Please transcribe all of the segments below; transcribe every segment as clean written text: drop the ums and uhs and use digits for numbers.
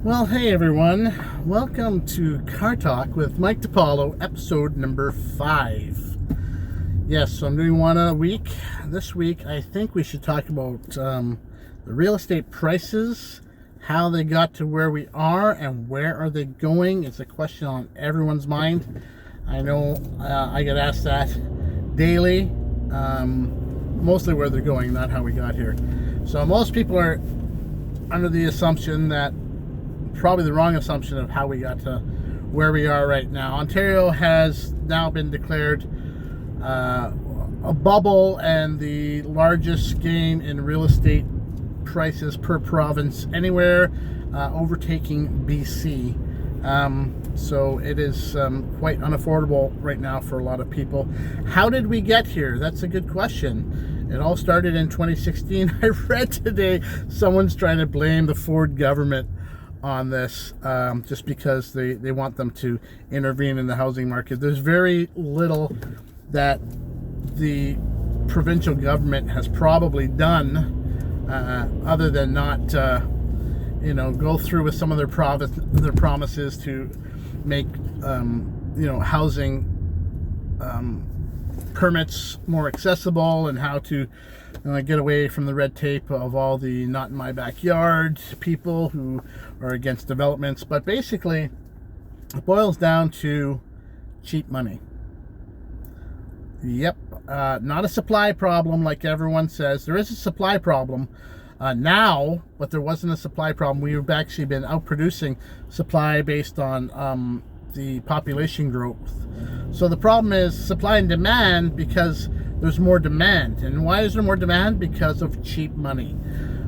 Well, hey everyone. Welcome to Car Talk with Mike DiPaolo, episode number 5. Yes, so I'm doing one a week. This week, I think we should talk about the real estate prices, how they got to where we are, and where are they going. It's a question on everyone's mind. I know I get asked that daily, mostly where they're going, not how we got here. So most people are under the assumption that probably the wrong assumption of how we got to where we are right now. Ontario has now been declared a bubble and the largest gain in real estate prices per province anywhere, overtaking BC. So it is quite unaffordable right now for a lot of people. How did we get here? That's a good question. It all started in 2016. I read today someone's trying to blame the Ford government on this, just because they want them to intervene in the housing market. There's very little that the provincial government has probably done, other than not go through with some of their promises to make housing permits more accessible, and how to get away from the red tape of all the not in my backyard people who are against developments. But basically, it boils down to cheap money. Yep, not a supply problem like everyone says. There is a supply problem now, but there wasn't a supply problem. We've actually been outproducing supply based on the population growth. So the problem is supply and demand, because there's more demand. And why is there more demand? Because of cheap money.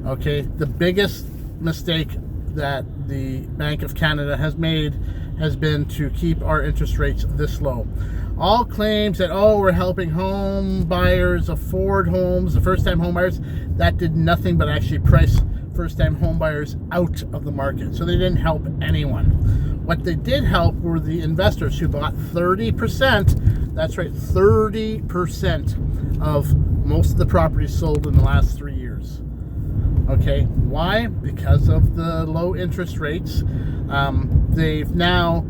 Okay, the biggest mistake that the Bank of Canada has made has been to keep our interest rates this low. All claims that, we're helping home buyers afford homes, the first-time home buyers, that did nothing but actually price first-time home buyers out of the market. So they didn't help anyone. What they did help were the investors who bought 30%, that's right, 30% of most of the properties sold in the last 3 years. Okay, why? Because of the low interest rates. They've now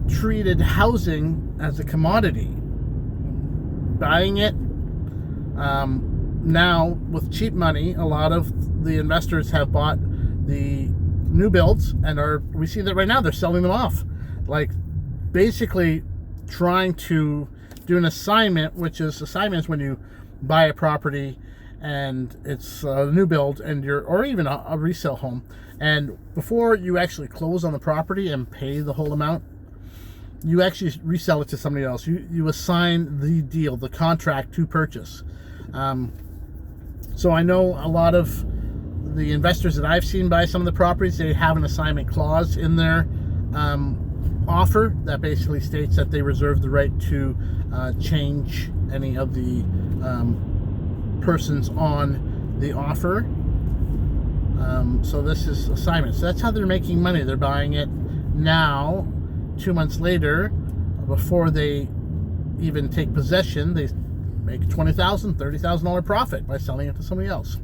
treated housing as a commodity. Buying it, now with cheap money, a lot of the investors have bought the new builds, and we see that right now they're selling them off, like basically trying to do an assignment, which is assignments when you buy a property and it's a new build, and or even a resale home, and before you actually close on the property and pay the whole amount, you actually resell it to somebody else. You assign the deal, the contract to purchase. So I know a lot of the investors that I've seen buy some of the properties, they have an assignment clause in their offer that basically states that they reserve the right to change any of the persons on the offer. So this is assignment. So that's how they're making money. They're buying it now, 2 months later, before they even take possession. They make $20,000, $30,000 profit by selling it to somebody else.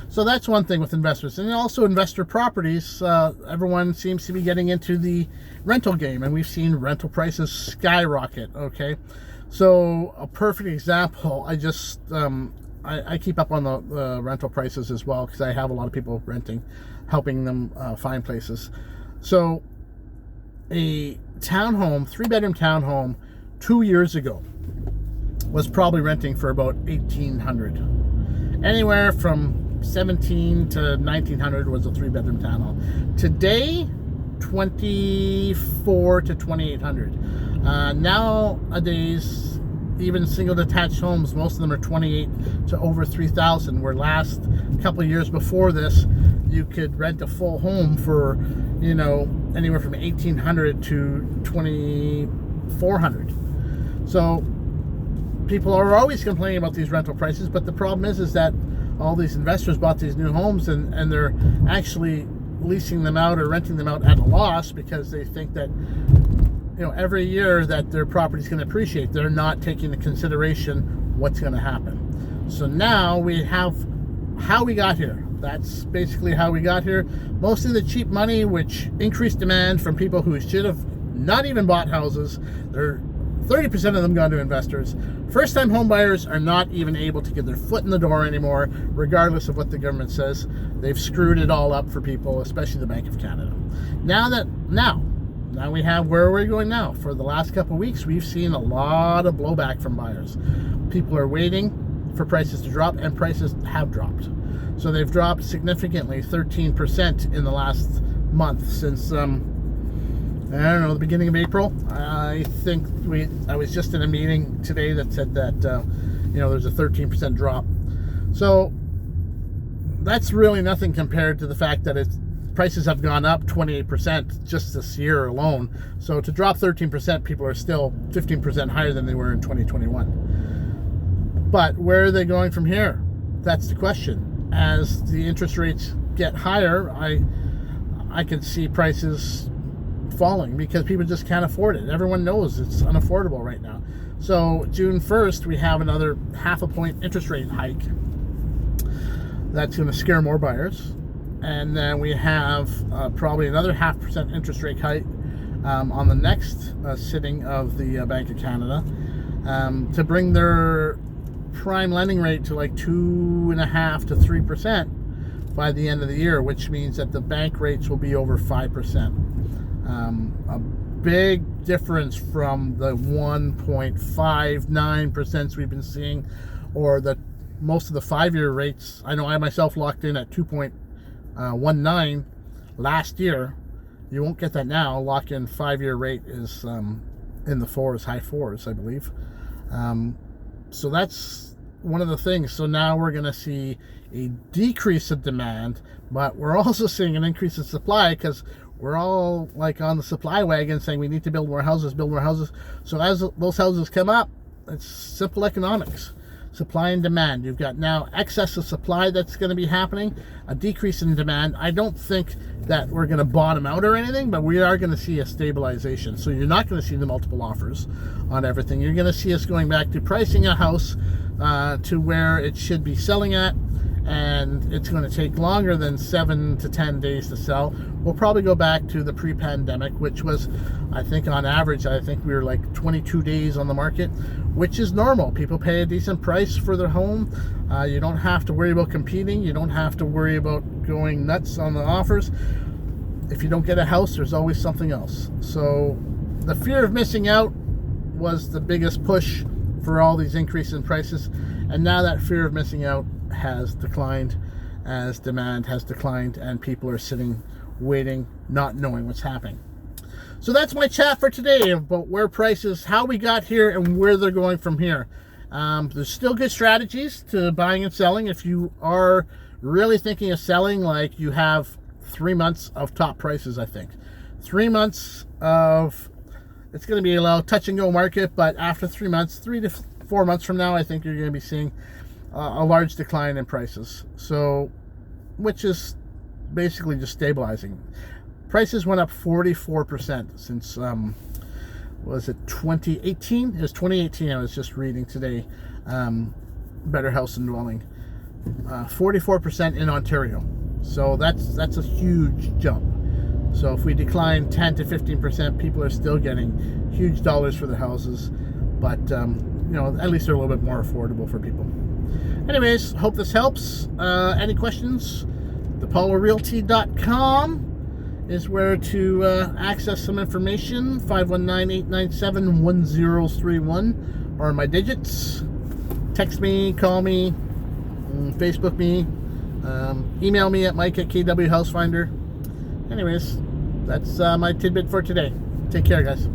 So that's one thing with investors. And also investor properties, everyone seems to be getting into the rental game, and we've seen rental prices skyrocket, okay? So a perfect example, I just, I keep up on the rental prices as well, because I have a lot of people renting, helping them find places. So a townhome, 3-bedroom townhome, 2 years ago was probably renting for about $1,800. Anywhere from $1,700 to $1,900 was a 3-bedroom townhome. Today, $2,400 to $2,800. Nowadays, even single detached homes, most of them are $28,000 to over $3,000. Where last couple of years before this, you could rent a full home for, anywhere from $1,800 to $2,400. So people are always complaining about these rental prices, but the problem is that all these investors bought these new homes, and they're actually leasing them out or renting them out at a loss, because they think that every year that their property is going to appreciate. They're not taking into consideration what's going to happen. So now we have how we got here. That's basically how we got here. Mostly the cheap money, which increased demand from people who should have not even bought houses. They're 30% of them gone to investors. First-time home buyers are not even able to get their foot in the door anymore, regardless of what the government says. They've screwed it all up for people, especially the Bank of Canada. Now we have, where are we going now? For the last couple of weeks, we've seen a lot of blowback from buyers. People are waiting for prices to drop, and prices have dropped. So they've dropped significantly, 13% in the last month since, I don't know, the beginning of April. I think I was just in a meeting today that said that, there's a 13% drop. So that's really nothing compared to the fact that prices have gone up 28% just this year alone. So to drop 13%, people are still 15% higher than they were in 2021. But where are they going from here? That's the question. As the interest rates get higher, I can see prices falling because people just can't afford it. Everyone knows it's unaffordable right now. So June 1st, we have another 0.5 point interest rate hike. That's going to scare more buyers. And then we have probably another 0.5% interest rate hike on the next sitting of the Bank of Canada to bring their prime lending rate to like 2.5% to 3% by the end of the year, which means that the bank rates will be over 5%. A big difference from the 1.59% we've been seeing, or the most of the 5-year rates. I know I myself locked in at 2.19 last year. You won't get that now. Lock-in 5-year rate is in the fours, high fours, I believe. So that's one of the things. So now we're going to see a decrease of demand, but we're also seeing an increase in supply because we're all like on the supply wagon saying we need to build more houses. So as those houses come up, it's simple economics. Supply and demand. You've got now excess of supply that's going to be happening, a decrease in demand. I don't think that we're going to bottom out or anything, but we are going to see a stabilization. So you're not going to see the multiple offers on everything. You're going to see us going back to pricing a house to where it should be selling at, and it's going to take longer than 7 to 10 days to sell. We'll probably go back to the pre-pandemic, which was, I think on average, I think we were like 22 days on the market, which is normal. People pay a decent price for their home. You don't have to worry about competing. You don't have to worry about going nuts on the offers. If you don't get a house, there's always something else. So the fear of missing out was the biggest push for all these increases in prices, and now that fear of missing out has declined as demand has declined and people are sitting waiting, not knowing what's happening. So that's my chat for today about where prices, how we got here, and where they're going from here. There's still good strategies to buying and selling. If you are really thinking of selling, like you have 3 months of top prices, I think. 3 months of, it's going to be a touch and go market, but after 3 months, 3 to 4 months from now, I think you're going to be seeing a large decline in prices. So, which is basically just stabilizing. Prices went up 44% since, was it 2018? It was 2018, I was just reading today. Better House and Dwelling. 44% in Ontario. So that's a huge jump. So if we decline 10 to 15%, people are still getting huge dollars for their houses. But, at least they're a little bit more affordable for people. Anyways, hope this helps. Any questions? DePauloRealty.com is where to access some information. 519-897-1031 are my digits. Text me, call me, Facebook me, email me at mike@kwhousefinder. Anyways, that's my tidbit for today. Take care, guys.